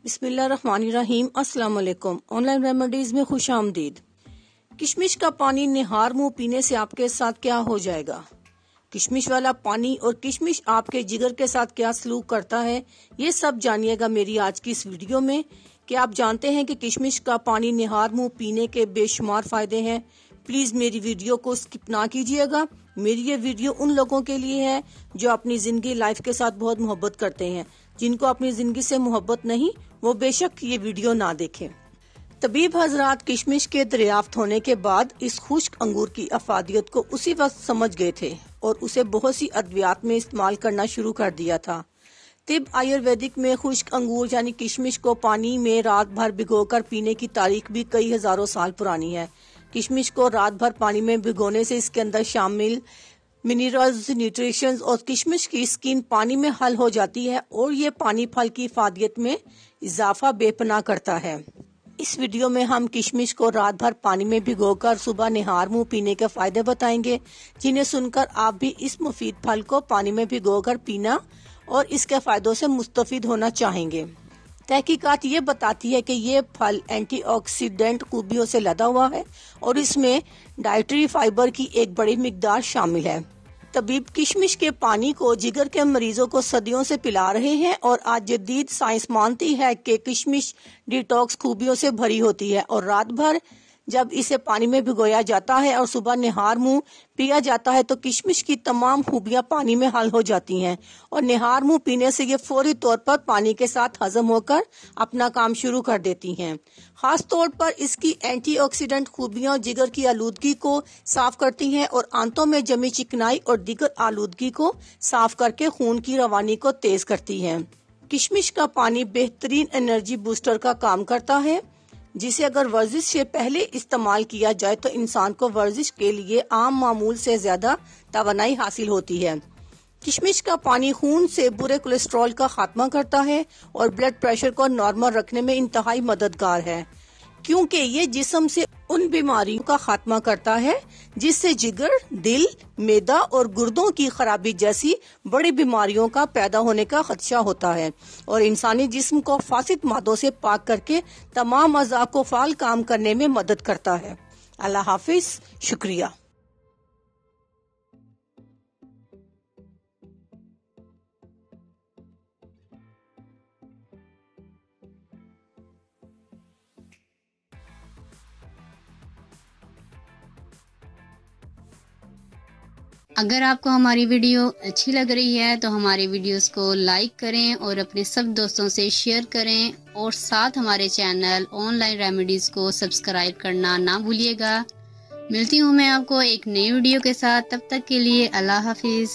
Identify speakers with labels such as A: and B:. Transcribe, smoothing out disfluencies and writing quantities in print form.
A: बिस्मिल्लाहिर्रहमानिर्रहीम। अस्सलाम वालेकुम। ऑनलाइन रेमेडीज में खुश आमदीद। किशमिश का पानी निहार मुंह पीने से आपके साथ क्या हो जाएगा? किशमिश वाला पानी और किशमिश आपके जिगर के साथ क्या सलूक करता है, ये सब जानिएगा मेरी आज की इस वीडियो में। कि आप जानते हैं कि किशमिश का पानी निहार मुंह पीने के बेशुमार फायदे हैं। प्लीज मेरी वीडियो को स्किप ना कीजिएगा। मेरी ये वीडियो उन लोगों के लिए है जो अपनी जिंदगी लाइफ के साथ बहुत मोहब्बत करते हैं। जिनको अपनी जिंदगी से मोहब्बत नहीं, वो बेशक ये वीडियो ना देखें। तबीब हजरात किशमिश के दरियाफ्त होने के बाद इस खुश्क अंगूर की अफादियत को उसी वक्त समझ गए थे और उसे बहुत सी अद्वियात में इस्तेमाल करना शुरू कर दिया था। तिब आयुर्वेदिक में खुश्क अंगूर यानी किशमिश को पानी में रात भर भिगोकर पीने की तारीख भी कई हजारों साल पुरानी है। किशमिश को रात भर पानी में भिगोने से इसके अंदर शामिल मिनरल्स, न्यूट्रिशंस और किशमिश की स्किन पानी में हल हो जाती है और ये पानी फल की इफादियत में इजाफा बेपनाह करता है। इस वीडियो में हम किशमिश को रात भर पानी में भिगोकर सुबह निहार मुंह पीने के फायदे बताएंगे, जिन्हें सुनकर आप भी इस मुफीद फल को पानी में भिगोकर पीना और इसके फायदों से मुस्तफिद होना चाहेंगे। तहकीकात ये बताती है कि ये फल एंटीऑक्सीडेंट खूबियों से लदा हुआ है और इसमें डाइटरी फाइबर की एक बड़ी मिकदार शामिल है। तबीब किशमिश के पानी को जिगर के मरीजों को सदियों से पिला रहे हैं और आज जदीद साइंस मानती है कि किशमिश डिटॉक्स खूबियों से भरी होती है और रात भर जब इसे पानी में भिगोया जाता है और सुबह निहार मुंह पिया जाता है तो किशमिश की तमाम खूबियां पानी में हल हो जाती हैं और निहार मुंह पीने से ये फौरी तौर पर पानी के साथ हजम होकर अपना काम शुरू कर देती हैं। खास तौर पर इसकी एंटीऑक्सीडेंट खूबियां जिगर की आलूदगी को साफ करती हैं और आंतों में जमी चिकनाई और दीगर आलूदगी को साफ करके खून की रवानी को तेज करती है। किशमिश का पानी बेहतरीन एनर्जी बूस्टर का काम करता है, जिसे अगर वर्जिश से पहले इस्तेमाल किया जाए तो इंसान को वर्जिश के लिए आम मामूल से ज्यादा तवानाई हासिल होती है। किशमिश का पानी खून से बुरे कोलेस्ट्रॉल का खात्मा करता है और ब्लड प्रेशर को नॉर्मल रखने में इंतहाई मददगार है, क्योंकि ये जिस्म से उन बीमारियों का खात्मा करता है जिससे जिगर, दिल, मैदा और गुर्दों की खराबी जैसी बड़ी बीमारियों का पैदा होने का खदशा होता है और इंसानी जिस्म को फासिद मादों से पाक करके तमाम अज़ा को फाल काम करने में मदद करता है। अल्लाह हाफिज। शुक्रिया।
B: अगर आपको हमारी वीडियो अच्छी लग रही है तो हमारे वीडियोस को लाइक करें और अपने सब दोस्तों से शेयर करें और साथ हमारे चैनल ऑनलाइन रेमेडीज़ को सब्सक्राइब करना ना भूलिएगा। मिलती हूँ मैं आपको एक नई वीडियो के साथ, तब तक के लिए अल्लाह हाफिज़।